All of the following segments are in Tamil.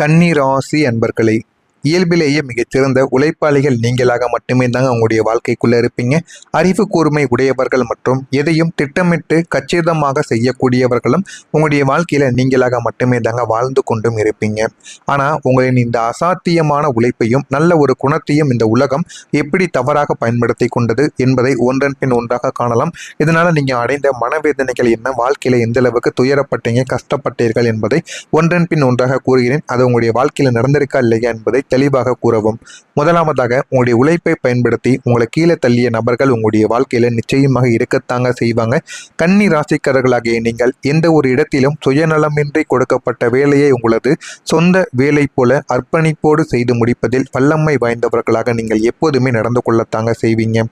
கன்னி ராசி அன்பர்களே, இயல்பிலேயே மிகச்சிறந்த உழைப்பாளிகள் நீங்களாக மட்டுமே தாங்க உங்களுடைய வாழ்க்கைக்குள்ள இருப்பீங்க. அறிவு கூர்மை உடையவர்கள் மற்றும் எதையும் திட்டமிட்டு கச்சிதமாக செய்யக்கூடியவர்களும் உங்களுடைய வாழ்க்கையில நீங்களாக மட்டுமே தாங்க வாழ்ந்து கொண்டும் இருப்பீங்க. ஆனா உங்களின் இந்த அசாத்தியமான உழைப்பையும் நல்ல ஒரு குணத்தையும் இந்த உலகம் எப்படி தவறாக பயன்படுத்தி கொண்டது என்பதை ஒன்றன் பின் ஒன்றாக காணலாம். இதனால நீங்க அடைந்த மனவேதனைகள் என்ன, வாழ்க்கையில எந்த அளவுக்கு துயரப்பட்டீங்க, கஷ்டப்பட்டீர்கள் என்பதை ஒன்றன் பின் ஒன்றாக கூறுகிறேன். அது உங்களுடைய வாழ்க்கையில நடந்திருக்கா இல்லையா என்பதை தெளிவாக கூறவும். முதலாவதாக, உங்களுடைய உழைப்பை பயன்படுத்தி உங்களை கீழே தள்ளிய நபர்கள் உங்களுடைய வாழ்க்கையில நிச்சயமாக இருக்கத்தாங்க செய்வாங்க. கன்னி ராசிக்காரர்களாகிய நீங்கள் எந்த ஒரு இடத்திலும் சுயநலமின்றி கொடுக்கப்பட்ட வேலையை உங்களது சொந்த வேலை போல அர்ப்பணிப்போடு செய்து முடிப்பதில் வல்லமை வாய்ந்தவர்களாக நீங்கள் எப்போதுமே நடந்து கொள்ளத்தாங்க செய்வீங்க.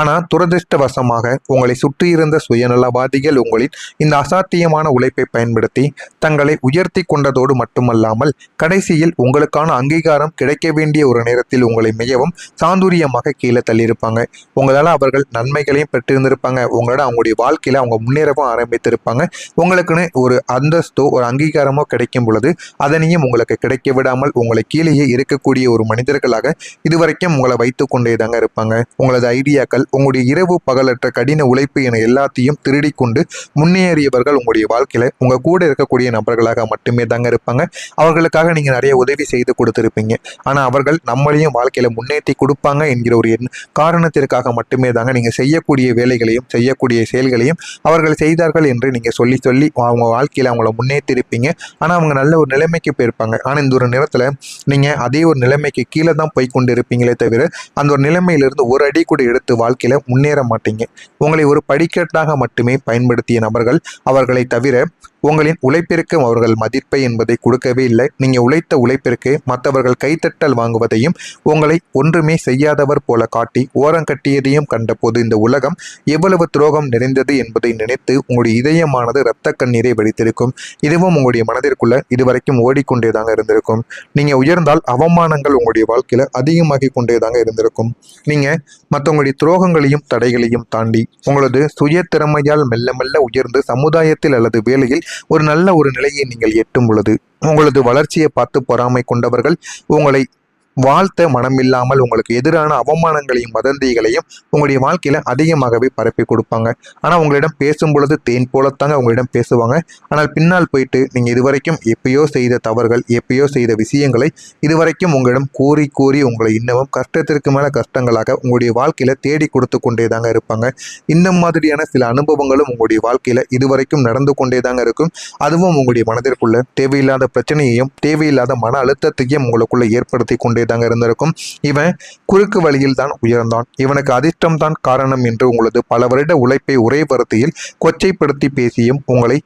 ஆனால் துரதிருஷ்டவசமாக உங்களை சுற்றியிருந்த சுயநலவாதிகள் உங்களின் இந்த அசாத்தியமான உழைப்பை பயன்படுத்தி தங்களை உயர்த்தி கொண்டதோடு மட்டுமல்லாமல் கடைசியில் உங்களுக்கான அங்கீகாரம் கிடைக்க வேண்டிய ஒரு நேரத்தில் உங்களை மிகவும் சாதுரியமாக கீழே தள்ளியிருப்பாங்க. உங்களால் அவர்கள் நன்மைகளையும் பெற்றிருந்திருப்பாங்க. உங்களோட அவங்களுடைய வாழ்க்கையில் அவங்க முன்னேறவும் ஆரம்பித்திருப்பாங்க. உங்களுக்குன்னு ஒரு அந்தஸ்தோ ஒரு அங்கீகாரமோ கிடைக்கும் பொழுது அதனையும் உங்களுக்கு கிடைக்க விடாமல் உங்களை கீழேயே இருக்கக்கூடிய ஒரு மனிதர்களாக இதுவரைக்கும் உங்களை வைத்து கொண்டே தாங்க இருப்பாங்க. உங்களது ஐடியாக்கள், உங்களுடைய இரவு பகலற்ற கடின உழைப்பு என எல்லாத்தையும் திருடி கொண்டு முன்னேறியவர்கள் உங்களுடைய வாழ்க்கையில உங்க கூட இருக்கக்கூடிய நபர்களாக மட்டுமே தாங்க இருப்பாங்க. அவர்களுக்காக நீங்க நிறைய உதவி செய்து கொடுத்திருப்பீங்க. ஆனா அவர்கள் நம்மளையும் வாழ்க்கையில முன்னேற்றி கொடுப்பாங்க என்கிற ஒரு காரணத்திற்காக மட்டுமே தாங்க நீங்க செய்யக்கூடிய வேலைகளையும் செய்யக்கூடிய செயல்களையும் அவர்கள் செய்தார்கள் என்று நீங்க சொல்லி சொல்லி அவங்க வாழ்க்கையில அவங்கள முன்னேற்றிருப்பீங்க. ஆனா அவங்க நல்ல ஒரு நிலைமைக்கு போயிருப்பாங்க. ஆனா இந்த ஒரு நேரத்துல நீங்க அதே ஒரு நிலைமைக்கு கீழே தான் போய் கொண்டு இருப்பீங்களே தவிர அந்த ஒரு நிலைமையிலிருந்து ஒரு அடி கூட எடுத்து வாழ்க்கையில முன்னேற மாட்டீங்க. உங்களை ஒரு படிக்கட்டாக மட்டுமே பயன்படுத்திய நபர்கள் அவர்களை தவிர உங்களின் உழைப்பிற்கு அவர்கள் மதிப்பை என்பதை கொடுக்கவே இல்லை. நீங்க உழைத்த உழைப்பிற்கு மற்றவர்கள் கைத்தட்டல் வாங்குவதையும் உங்களை ஒன்றுமே செய்யாதவர் போல காட்டி ஓரங்கட்டியதையும் கண்டபோது இந்த உலகம் எவ்வளவு துரோகம் நிறைந்தது என்பதை நினைத்து உங்களுடைய இதயமானது இரத்த கண்ணீரை வடித்திருக்கும். இதுவும் உங்களுடைய மனதிற்குள்ள இதுவரைக்கும் ஓடிக்கொண்டேதாங்க இருந்திருக்கும். நீங்க உயர்ந்தால் அவமானங்கள் உங்களுடைய வாழ்க்கையில அதிகமாகி கொண்டேதாங்க இருந்திருக்கும். நீங்க மற்றவங்களுடைய துரோகங்களையும் தடைகளையும் தாண்டி உங்களது சுய திறமையால் மெல்ல மெல்ல உயர்ந்து சமுதாயத்தில் அல்லது வேலையில் ஒரு நல்ல ஒரு நிலையை நீங்கள் எட்டும் பொழுது உங்களது வளர்ச்சியை பார்த்து பொறாமை கொண்டவர்கள் உங்களை வாழ்த்த மனமில்லாமல் உங்களுக்கு எதிரான அவமானங்களையும் வதந்திகளையும் உங்களுடைய வாழ்க்கையில அதிகமாகவே பரப்பி கொடுப்பாங்க. ஆனால் உங்களிடம் பேசும் பொழுது தேன் போலத்தாங்க உங்களிடம் பேசுவாங்க. ஆனால் பின்னால் போயிட்டு நீங்க இதுவரைக்கும் எப்பயோ செய்த தவறுகள், எப்பயோ செய்த விஷயங்களை இதுவரைக்கும் உங்களிடம் கூறி கூறி உங்களை இன்னமும் கஷ்டத்திற்கு மேல கஷ்டங்களாக உங்களுடைய வாழ்க்கையில தேடி கொடுத்து கொண்டே தாங்க இருப்பாங்க. இந்த மாதிரியான சில அனுபவங்களும் உங்களுடைய வாழ்க்கையில இதுவரைக்கும் நடந்து கொண்டே தாங்க இருக்கும். அதுவும் உங்களுடைய மனதிற்குள்ள தேவையில்லாத பிரச்சனையையும் தேவையில்லாத மன அழுத்தத்தையும் உங்களுக்குள்ள ஏற்படுத்தி கொண்டே தாங்க இருந்திருக்கும். இவன் குறுக்கு வழியில் தான் உயர்ந்தான், இவனுக்கு அதிர்ஷ்டம் தான் காரணம் என்று உங்களது பல வருட உழைப்பை ஒரே வார்த்தையில் கொச்சைப்படுத்தி பேசியும் உங்களை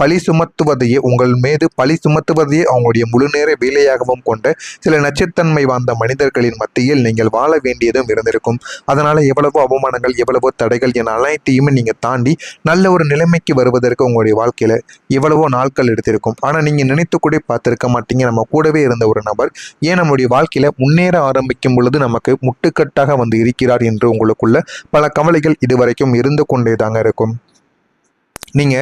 பழி சுமத்துவதையே உங்கள் மீது பழி சுமத்துவதையே அவங்களுடைய முழுநேர வேலையாகவும் கொண்ட சில நச்சுத்தன்மை வாழ்ந்த மனிதர்களின் மத்தியில் நீங்கள் வாழ வேண்டியதும் இருந்திருக்கும். அதனால எவ்வளவோ அவமானங்கள், எவ்வளவோ தடைகள் என அனைத்தையுமே நீங்க தாண்டி நல்ல ஒரு நிலைமைக்கு வருவதற்கு உங்களுடைய வாழ்க்கையில எவ்வளவோ நாட்கள் எடுத்திருக்கும். ஆனா நீங்க நினைத்து கூட பார்த்திருக்க மாட்டீங்க, நம்ம கூடவே இருந்த ஒரு நபர் ஏன் நம்முடைய வாழ்க்கையில முன்னேற ஆரம்பிக்கும் பொழுது நமக்கு முட்டுக்கட்டாக வந்து இருக்கிறார் என்று உங்களுக்குள்ள பல கவலைகள் இதுவரைக்கும் இருந்து கொண்டே தாங்க இருக்கும். நீங்க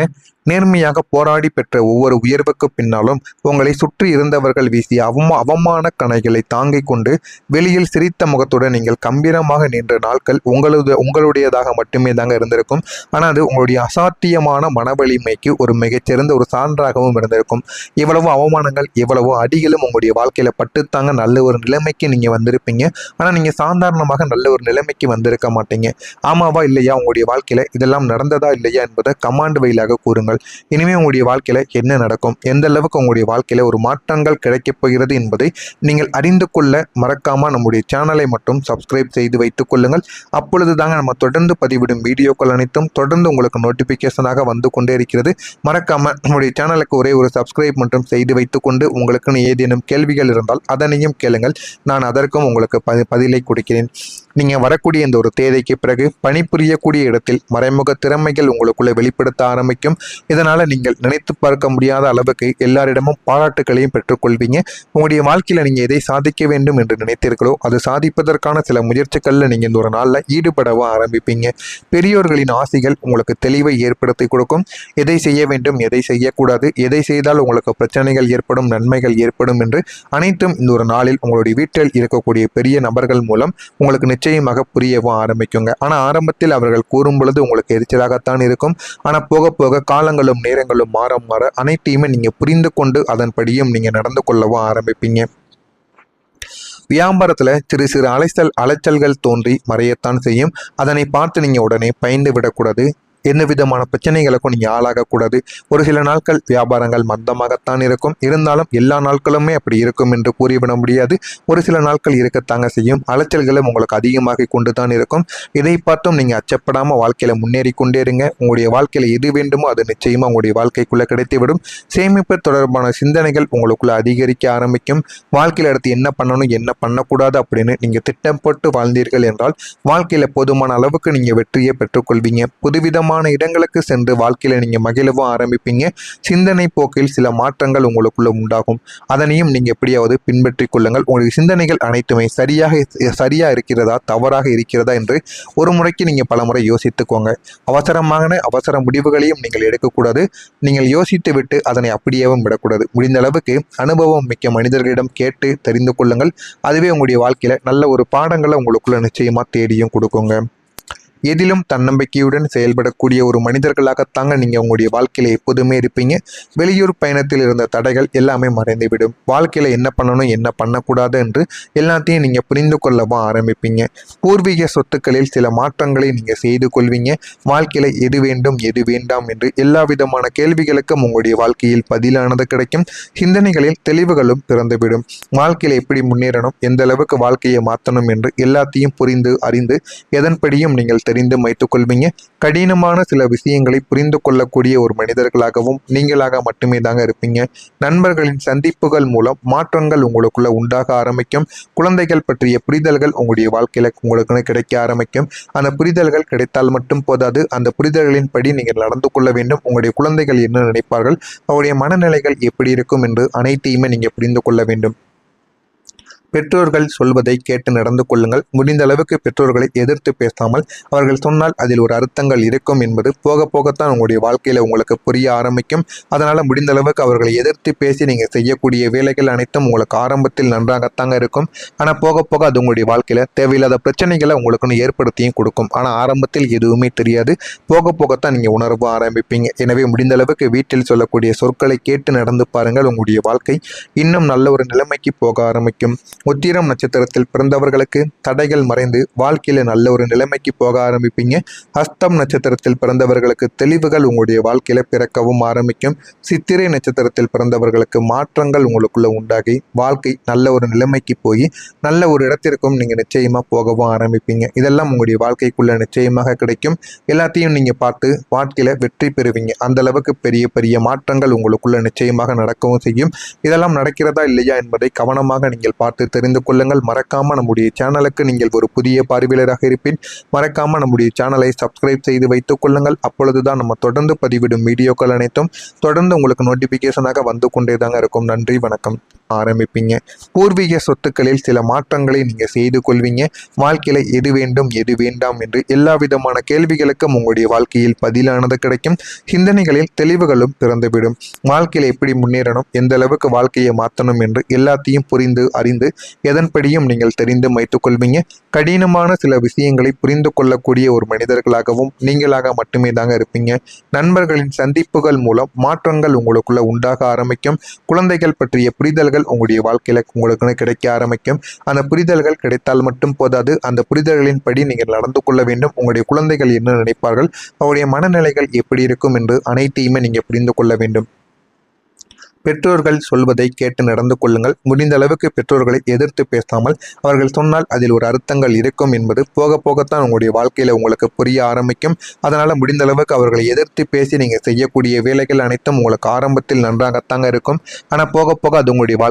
நேர்மையாக போராடி பெற்ற ஒவ்வொரு உயர்வுக்கு பின்னாலும் உங்களை சுற்றி இருந்தவர்கள் வீசிய அவமான கணைகளை தாங்கிக் கொண்டு வெளியில் சிரித்த முகத்துடன் நீங்கள் கம்பீரமாக நின்ற நாட்கள் உங்களுடையதாக மட்டுமே தாங்க இருந்திருக்கும். ஆனால் அது உங்களுடைய அசாத்தியமான மனவலிமைக்கு ஒரு மிகச்சிறந்த ஒரு சான்றாகவும் இருந்திருக்கும். இவ்வளவோ அவமானங்கள், எவ்வளவோ அடிகளும் உங்களுடைய வாழ்க்கையில பட்டுத்தாங்க நல்ல ஒரு நிலைமைக்கு நீங்க வந்திருப்பீங்க. ஆனால் நீங்க சாதாரணமாக நல்ல ஒரு நிலைமைக்கு வந்திருக்க மாட்டீங்க. ஆமாவா இல்லையா? உங்களுடைய வாழ்க்கையில இதெல்லாம் நடந்ததா இல்லையா என்பதை கமாண்ட் வாயிலாக கூறுங்கள். இனிமே உங்களுடைய வாழ்க்கையில என்ன நடக்கும், எந்த அளவுக்கு உங்களுடைய வாழ்க்கையில ஒரு மாற்றங்கள் கிடைக்கப் போகிறது என்பதை நீங்கள் அறிந்து கொள்ள மறக்காம நம்முடைய சேனலை மட்டும் சப்ஸ்கிரைப் செய்து வைத்துக் கொள்ளுங்கள். அப்பொழுது தாங்க நம்ம தொடர்ந்து பதிவிடும் வீடியோக்கள் அனைத்தும் தொடர்ந்து உங்களுக்கு நோட்டிபிகேஷனாக வந்து கொண்டே இருக்கிறது. மறக்காம நம்முடைய சேனலுக்கு ஒரே ஒரு சப்ஸ்கிரைப் மட்டும் செய்து வைத்துக்கொண்டு உங்களுக்குன்னு ஏதேனும் கேள்விகள் இருந்தால் அதனையும் கேளுங்கள். நான் அதற்கும் உங்களுக்கு பதிலை கொடுக்கிறேன். நீங்கள் வரக்கூடிய இந்த ஒரு தேதிக்கு பிறகு பணிபுரியக்கூடிய இடத்தில் மறைமுக திறமைகள் உங்களுக்குள்ள வெளிப்படுத்த ஆரம்பிக்கும். இதனால் நீங்கள் நினைத்து பார்க்க முடியாத அளவுக்கு எல்லாரிடமும் பாராட்டுகளையும் பெற்றுக்கொள்வீங்க. உங்களுடைய வாழ்க்கையில் நீங்கள் எதை சாதிக்க வேண்டும் என்று நினைத்தீர்களோ அது சாதிப்பதற்கான சில முயற்சிகளில் நீங்கள் இந்த ஒரு நாளில் ஈடுபடவும் ஆரம்பிப்பீங்க. பெரியோர்களின் ஆசைகள் உங்களுக்கு தெளிவை ஏற்படுத்தி கொடுக்கும். எதை செய்ய வேண்டும், எதை செய்யக்கூடாது, எதை செய்தால் உங்களுக்கு பிரச்சனைகள் ஏற்படும், நன்மைகள் ஏற்படும் என்று அனைத்தும் இந்த ஒரு நாளில் உங்களுடைய வீட்டில் இருக்கக்கூடிய பெரிய நபர்கள் மூலம் உங்களுக்கு நிச்சயமாக புரியவும் ஆரம்பிக்குங்க. ஆனால் ஆரம்பத்தில் அவர்கள் கூறும் பொழுது உங்களுக்கு எரிச்சலாகத்தான் இருக்கும். ஆனால் போக போக காலங்களும் நேரங்களும் மாற மாற அனைத்தையுமே நீங்கள் புரிந்து கொண்டு அதன்படியும் நீங்கள் நடந்து கொள்ளவும் ஆரம்பிப்பீங்க. வியாபாரத்தில் சிறு சிறு அலைச்சல்கள் தோன்றி மறையத்தான் செய்யும். அதனை பார்த்து நீங்கள் உடனே பயந்து விடக்கூடாது. எந்த விதமான பிரச்சனைகளுக்கும் நீங்கள் ஆளாகக்கூடாது. ஒரு சில நாட்கள் வியாபாரங்கள் மந்தமாகத்தான் இருக்கும். இருந்தாலும் எல்லா நாட்களுமே அப்படி இருக்கும் என்று கூறிவிட முடியாது. ஒரு சில நாட்கள் இருக்கத்தாங்க செய்யும். அலைச்சல்களும் உங்களுக்கு அதிகமாக கொண்டு தான் இருக்கும். இதை பார்த்தும் நீங்கள் அச்சப்படாமல் வாழ்க்கையில் முன்னேறி கொண்டே இருங்க. உங்களுடைய வாழ்க்கையில் எது வேண்டுமோ அது நிச்சயமாக உங்களுடைய வாழ்க்கைக்குள்ளே கிடைத்துவிடும். சேமிப்பு தொடர்பான சிந்தனைகள் உங்களுக்குள்ள அதிகரிக்க ஆரம்பிக்கும். வாழ்க்கையில் அடுத்து என்ன பண்ணணும், என்ன பண்ணக்கூடாது அப்படின்னு நீங்கள் திட்டம் போட்டு வாழ்ந்தீர்கள் என்றால் வாழ்க்கையில் போதுமான அளவுக்கு நீங்கள் வெற்றியை பெற்றுக்கொள்வீங்க. புதுவிதமான இடங்களுக்கு சென்று வாழ்க்கையில நீங்க மகிழவும் ஆரம்பிப்பீங்க. சிந்தனை போக்கில் சில மாற்றங்கள் உங்களுக்குள்ள உண்டாகும். அதனையும் நீங்க எப்படியாவது பின்பற்றிக் கொள்ளுங்கள். உங்களுடைய சிந்தனைகள் அனைத்துமே சரியா இருக்கிறதா, தவறாக இருக்கிறதா என்று ஒரு முறைக்கு நீங்க பல முறை யோசித்துக்கோங்க. அவசர முடிவுகளையும் நீங்கள் எடுக்கக்கூடாது. நீங்கள் யோசித்து விட்டு அதனை அப்படியேவும் விடக்கூடாது. முடிந்த அளவுக்கு அனுபவம் மிக்க மனிதர்களிடம் கேட்டு தெரிந்து கொள்ளுங்கள். அதுவே உங்களுடைய வாழ்க்கையில நல்ல ஒரு பாடங்களை உங்களுக்குள்ள நிச்சயமா தேடியும் கொடுக்குங்க. எதிலும் தன்னம்பிக்கையுடன் செயல்படக்கூடிய ஒரு மனிதர்களாகத்தாங்க நீங்கள் உங்களுடைய வாழ்க்கையில் எப்போதுமே இருப்பீங்க. வெளியூர் பயணத்தில் இருந்த தடைகள் எல்லாமே மறைந்துவிடும். வாழ்க்கையில் என்ன பண்ணணும், என்ன பண்ணக்கூடாது என்று எல்லாத்தையும் நீங்கள் புரிந்து கொள்ளவும் ஆரம்பிப்பீங்க. பூர்வீக சொத்துக்களில் சில மாற்றங்களை நீங்கள் செய்து கொள்வீங்க. வாழ்க்கையில் எது வேண்டும், எது வேண்டாம் என்று எல்லா விதமான கேள்விகளுக்கும் உங்களுடைய வாழ்க்கையில் பதிலானது கிடைக்கும். சிந்தனைகளில் தெளிவுகளும் பிறந்துவிடும். வாழ்க்கையில் எப்படி முன்னேறணும், எந்த அளவுக்கு வாழ்க்கையை மாற்றணும் என்று எல்லாத்தையும் புரிந்து அறிந்து எதன்படியும் நீங்கள் தெரிந்து வைத்துக் கொள்வீங்க. கடினமான சில விஷயங்களை புரிந்து கொள்ளக்கூடிய ஒரு மனிதர்களாகவும் நீங்களாக மட்டுமே தாங்க இருப்பீங்க. நண்பர்களின் சந்திப்புகள் மூலம் மாற்றங்கள் உங்களுக்குள்ள உண்டாக ஆரம்பிக்கும். குழந்தைகள் பற்றிய புரிதல்கள் உங்களுடைய வாழ்க்கையில உங்களுக்கு கிடைக்க ஆரம்பிக்கும். அந்த புரிதல்கள் கிடைத்தால் மட்டும் போதாது, அந்த புரிதல்களின் படி நீங்கள் நடந்து கொள்ள வேண்டும். உங்களுடைய குழந்தைகள் என்ன நினைப்பார்கள், அவருடைய மனநிலைகள் எப்படி இருக்கும் என்று அனைத்தையுமே நீங்கள் புரிந்து கொள்ள வேண்டும். பெற்றோர்கள் சொல்வதை கேட்டு நடந்து கொள்ளுங்கள். முடிந்த அளவுக்கு பெற்றோர்களை எதிர்த்து பேசாமல் அவர்கள் சொன்னால் அதில் ஒரு அர்த்தங்கள் இருக்கும் என்பது போக போகத்தான் உங்களுடைய வாழ்க்கையில் உங்களுக்கு புரிய ஆரம்பிக்கும். அதனால் முடிந்த அளவுக்கு அவர்களை எதிர்த்து பேசி நீங்கள் செய்யக்கூடிய வேலைகள் அனைத்தும் உங்களுக்கு ஆரம்பத்தில் நன்றாகத்தாங்க இருக்கும். ஆனால் போக போக அது உங்களுடைய வாழ்க்கையில் தேவையில்லாத பிரச்சனைகளை உங்களுக்குன்னு ஏற்படுத்தியும் கொடுக்கும். ஆனால் ஆரம்பத்தில் எதுவுமே தெரியாது. போக போகத்தான் நீங்கள் உணர்வு ஆரம்பிப்பீங்க. எனவே முடிந்த அளவுக்கு வீட்டில் சொல்லக்கூடிய சொற்களை கேட்டு நடந்து பாருங்கள். உங்களுடைய வாழ்க்கை இன்னும் நல்ல ஒரு நிலைமைக்கு போக ஆரம்பிக்கும். உத்திரம் நட்சத்திரத்தில் பிறந்தவர்களுக்கு தடைகள் மறைந்து வாழ்க்கையில நல்ல ஒரு நிலைமைக்கு போக ஆரம்பிப்பீங்க. ஹஸ்தம் நட்சத்திரத்தில் பிறந்தவர்களுக்கு தெளிவுகள் உங்களுடைய வாழ்க்கையில பிறக்கவும் ஆரம்பிக்கும். சித்திரை நட்சத்திரத்தில் பிறந்தவர்களுக்கு மாற்றங்கள் உங்களுக்குள்ள உண்டாகி வாழ்க்கை நல்ல ஒரு நிலைமைக்கு போய் நல்ல ஒரு இடத்திற்கும் நீங்க நிச்சயமா போகவும் ஆரம்பிப்பீங்க. இதெல்லாம் உங்களுடைய வாழ்க்கைக்குள்ள நிச்சயமாக கிடைக்கும். எல்லாத்தையும் நீங்க பார்த்து வாழ்க்கையில வெற்றி பெறுவீங்க. அந்த அளவுக்கு பெரிய பெரிய மாற்றங்கள் உங்களுக்குள்ள நிச்சயமாக நடக்கவும் செய்யும். இதெல்லாம் நடக்கிறதா இல்லையா என்பதை கவனமாக நீங்கள் பார்த்து தெரிந்து கொள்ளுங்கள். மறக்காம நம்முடைய சேனலுக்கு நீங்கள் ஒரு புதிய பார்வையாளராக இருப்பின் மறக்காம நம்முடைய சேனலை சப்ஸ்கிரைப் செய்து வைத்துக் கொள்ளுங்கள். அப்பொழுதுதான் நம்ம தொடர்ந்து பதிவிடும் வீடியோக்கள் அனைத்தும் தொடர்ந்து உங்களுக்கு நோட்டிபிகேஷனாக வந்து கொண்டே தாங்க இருக்கும். நன்றி, வணக்கம். ஆரம்பிப்பீங்க. பூர்வீக சொத்துக்களில் சில மாற்றங்களை நீங்க செய்து கொள்வீங்க. வாழ்க்கையில எது வேண்டும், எது வேண்டாம் என்று எல்லா விதமான கேள்விகளுக்கும் உங்களுடைய வாழ்க்கையில் பதிலானது கிடைக்கும். சிந்தனைகளில் தெளிவுகளும் பிறந்துவிடும். வாழ்க்கையில எப்படி முன்னேறணும், எந்த அளவுக்கு வாழ்க்கையை மாற்றணும் என்று எல்லாத்தையும் புரிந்து அறிந்து எதன்படியும் நீங்கள் தெரிந்து வைத்துக் கொள்வீங்க. கடினமான சில விஷயங்களை புரிந்து கொள்ளக்கூடிய ஒரு மனிதர்களாகவும் நீங்களாக மட்டுமே தாங்க இருப்பீங்க. நண்பர்களின் சந்திப்புகள் மூலம் மாற்றங்கள் உங்களுக்குள்ள உண்டாக ஆரம்பிக்கும். குழந்தைகள் பற்றிய புரிதல்கள் உங்களுடைய வாழ்க்கையில உங்களுக்கு கிடைக்க ஆரம்பிக்கும். அந்த புரிதல்கள் கிடைத்தால் மட்டும் போதாது, அந்த புரிதல்களின் படி நீங்கள் நடந்து கொள்ள வேண்டும். உங்களுடைய குழந்தைகள் என்ன நினைப்பார்கள், அவருடைய மனநிலைகள் எப்படி இருக்கும் என்று அனைத்தையுமே நீங்க புரிந்து கொள்ள வேண்டும். பெற்றோர்கள் சொல்வதை கேட்டு நடந்து கொள்ளுங்கள். முடிந்த அளவுக்கு பெற்றோர்களை எதிர்த்து பேசாமல் அவர்கள் சொன்னால் அதில் ஒரு அர்த்தங்கள் இருக்கும் என்பது போக போகத்தான் உங்களுடைய வாழ்க்கையில உங்களுக்கு புரிய ஆரம்பிக்கும். அதனால முடிந்த அளவுக்கு அவர்களை எதிர்த்து பேசி நீங்க செய்யக்கூடிய வேலைகள் அனைத்தும் உங்களுக்கு ஆரம்பத்தில் நன்றாகத்தாங்க இருக்கும். ஆனா போக போக அது உங்களுடைய வாழ்க்கை